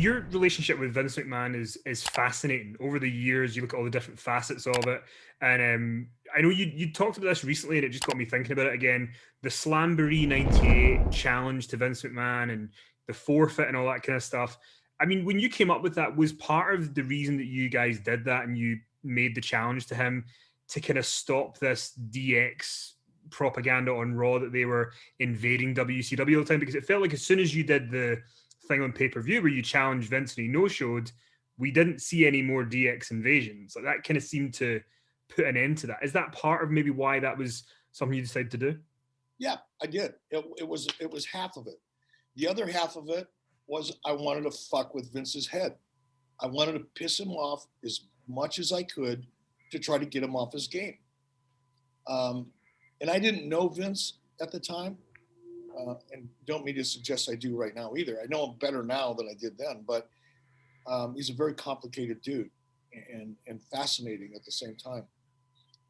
your relationship with Vince McMahon is fascinating. Over the years, you look at all the different facets of it, and I know you talked about this recently, and it just got me thinking about it again. The Slamboree '98 challenge to Vince McMahon and the forfeit and all that kind of stuff. I mean, when you came up with that, was part of the reason that you guys did that and you made the challenge to him to kind of stop this DX propaganda on Raw that they were invading WCW all the time? Because it felt like as soon as you did the thing on pay-per-view where you challenged Vince and he no-showed, we didn't see any more DX invasions. Like that kind of seemed to put an end to that. Is that part of maybe why that was something you decided to do? Yeah, I did. It was half of it. The other half of it was I wanted to fuck with Vince's head. I wanted to piss him off as much as I could to try to get him off his game. And I didn't know Vince at the time, and don't mean to suggest I do right now either. I know him better now than I did then, but he's a very complicated dude and fascinating at the same time.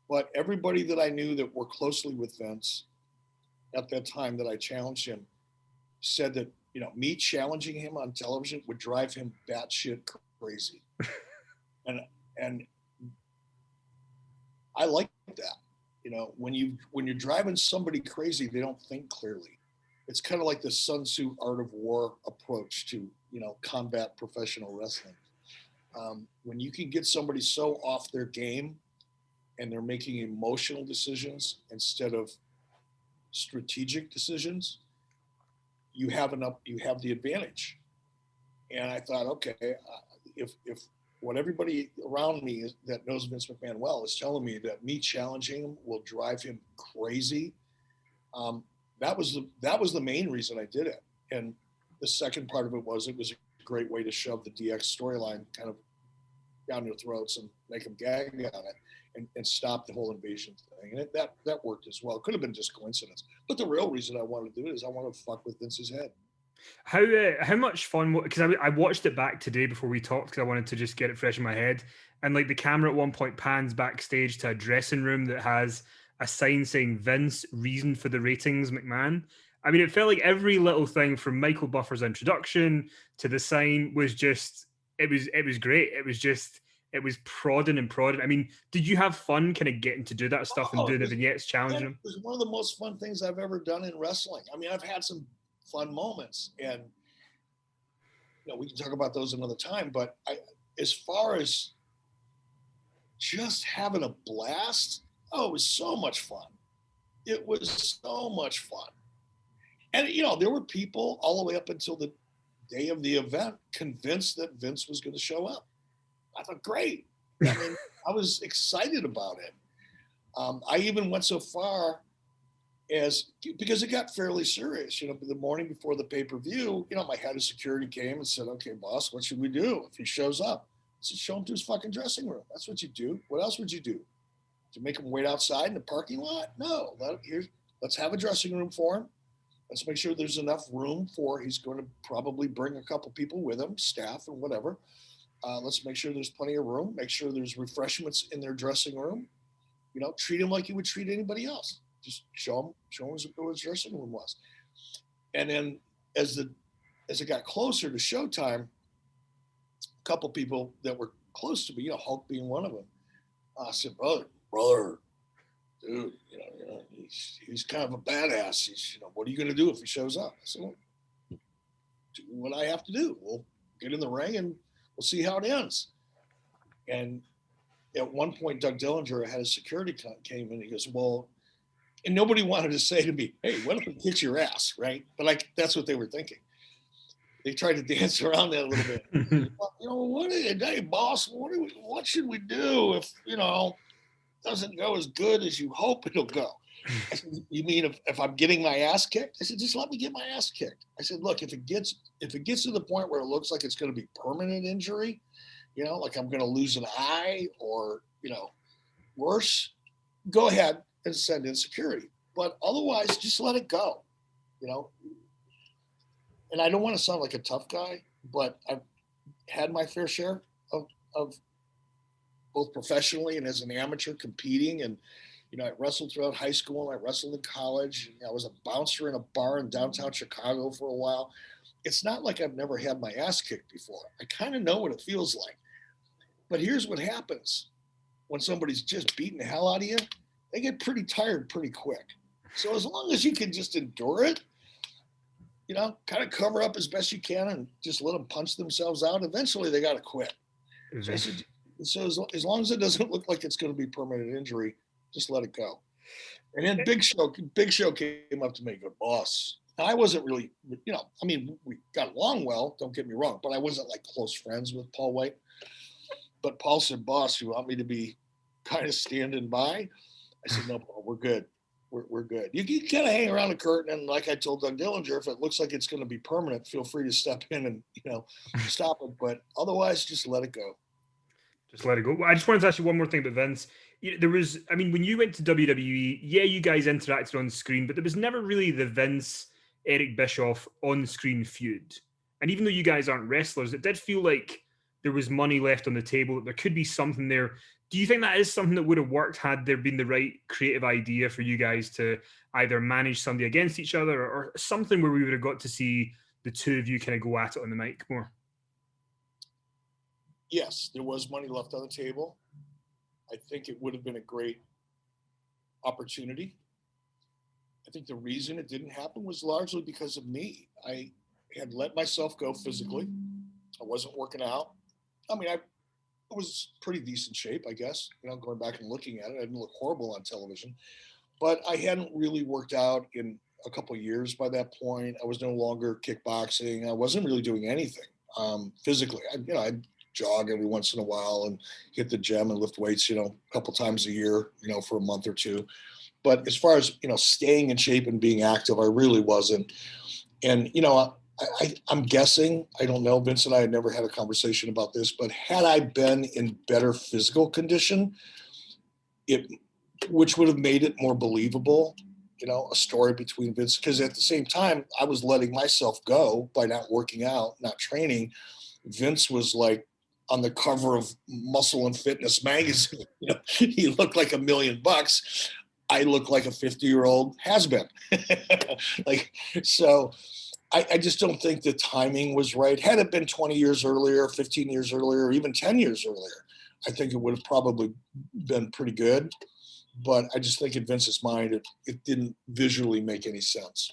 But everybody that I knew that worked closely with Vince at that time that I challenged him said that, you know, me challenging him on television would drive him batshit crazy. and I like that. You know, when you're driving somebody crazy, they don't think clearly. It's kind of like the Sun Tzu art of war approach to, you know, combat professional wrestling. When you can get somebody so off their game and they're making emotional decisions instead of strategic decisions, you have the advantage. And I thought, okay, if what everybody around me that knows Vince McMahon well is telling me that me challenging him will drive him crazy, that was the main reason I did it. And the second part of it was a great way to shove the DX storyline kind of down their throats and make them gag on it and stop the whole invasion thing. And that worked as well. It could have been just coincidence. But the real reason I wanted to do it is I wanted to fuck with Vince's head. How much fun? Because I watched it back today before we talked because I wanted to just get it fresh in my head. And like the camera at one point pans backstage to a dressing room that has a sign saying Vince, reason for the ratings, McMahon. I mean, it felt like every little thing from Michael Buffer's introduction to the sign was just it was great. It was prodding and prodding. I mean, did you have fun kind of getting to do that stuff and doing the vignettes, challenging them? It was one of the most fun things I've ever done in wrestling. I mean, I've had some fun moments, and you know, we can talk about those another time. But as far as just having a blast, oh, it was so much fun. It was so much fun. And you know, there were people all the way up until the day of the event convinced that Vince was going to show up. I thought, great. I mean, I was excited about it. I even went so far as, because it got fairly serious, you know, the morning before the pay-per-view, you know, my head of security came and said, okay, boss, what should we do if he shows up? I said, show him to his fucking dressing room. That's what you do. What else would you do? To make him wait outside in the parking lot? No, let's have a dressing room for him. Let's make sure there's enough room for, he's going to probably bring a couple people with him, staff and whatever. Let's make sure there's plenty of room. Make sure there's refreshments in their dressing room. You know, treat him like you would treat anybody else. Just show him what his dressing room was. And then as it got closer to showtime, a couple people that were close to me, you know, Hulk being one of them, I said, brother, dude, you know, he's kind of a badass. He's, you know, what are you going to do if he shows up? I said, well, do what I have to do. We'll get in the ring and we'll see how it ends. And at one point, Doug Dillinger had a security came in. He goes, well, and nobody wanted to say to me, hey, what if it kicks your ass, right? But like, that's what they were thinking. They tried to dance around that a little bit. You know, hey, boss, what should we do if, you know, it doesn't go as good as you hope it'll go? I said, you mean if I'm getting my ass kicked? I said, just let me get my ass kicked. I said, look, if it gets to the point where it looks like it's going to be permanent injury, you know, like I'm going to lose an eye or, you know, worse, go ahead and send in security. But otherwise, just let it go, you know. And I don't want to sound like a tough guy, but I've had my fair share of both professionally and as an amateur competing. And, you know, I wrestled throughout high school and I wrestled in college. I was a bouncer in a bar in downtown Chicago for a while. it's not like I've never had my ass kicked before. I kind of know what it feels like. But here's what happens when somebody's just beating the hell out of you. They get pretty tired pretty quick. So as long as you can just endure it, kind of cover up as best you can and just let them punch themselves out, eventually they got to quit. So I said, as long as it doesn't look like it's going to be permanent injury, just let it go. And then Big Show came up to me and go, boss. And I wasn't really, we got along well, don't get me wrong, but I wasn't like close friends with Paul White. But Paul said, boss, you want me to be kind of standing by? I said, no, Paul, we're good. We're good. You can kind of hang around the curtain, and like I told Doug Dillinger, if it looks like it's going to be permanent, feel free to step in and stop it. But otherwise, just let it go. Just let it go. Well, I just wanted to ask you one more thing about Vince. There was, when you went to WWE, yeah, you guys interacted on screen, but there was never really the Vince Eric Bischoff on screen feud. And even though you guys aren't wrestlers, it did feel like there was money left on the table, that there could be something there. Do you think that is something that would have worked had there been the right creative idea for you guys to either manage somebody against each other, or something where we would have got to see the two of you kind of go at it on the mic more? Yes, there was money left on the table. I think it would have been a great opportunity. I think the reason it didn't happen was largely because of me. I had let myself go physically. I wasn't working out. I was pretty decent shape, I guess, going back and looking at it. I didn't look horrible on television, but I hadn't really worked out in a couple of years by that point. I was no longer kickboxing. I wasn't really doing anything physically. I'd jog every once in a while and hit the gym and lift weights, a couple times a year, for a month or two. But as far as, staying in shape and being active, I really wasn't. And, I'm guessing, I don't know, Vince and I had never had a conversation about this, but had I been in better physical condition, which would have made it more believable, a story between Vince, because at the same time, I was letting myself go by not working out, not training. Vince was like on the cover of Muscle and Fitness magazine. He looked like $1 million. I look like a 50-year-old has-been. So I just don't think the timing was right. Had it been 20 years earlier, 15 years earlier, or even 10 years earlier, I think it would have probably been pretty good. But I just think in Vince's mind, it didn't visually make any sense.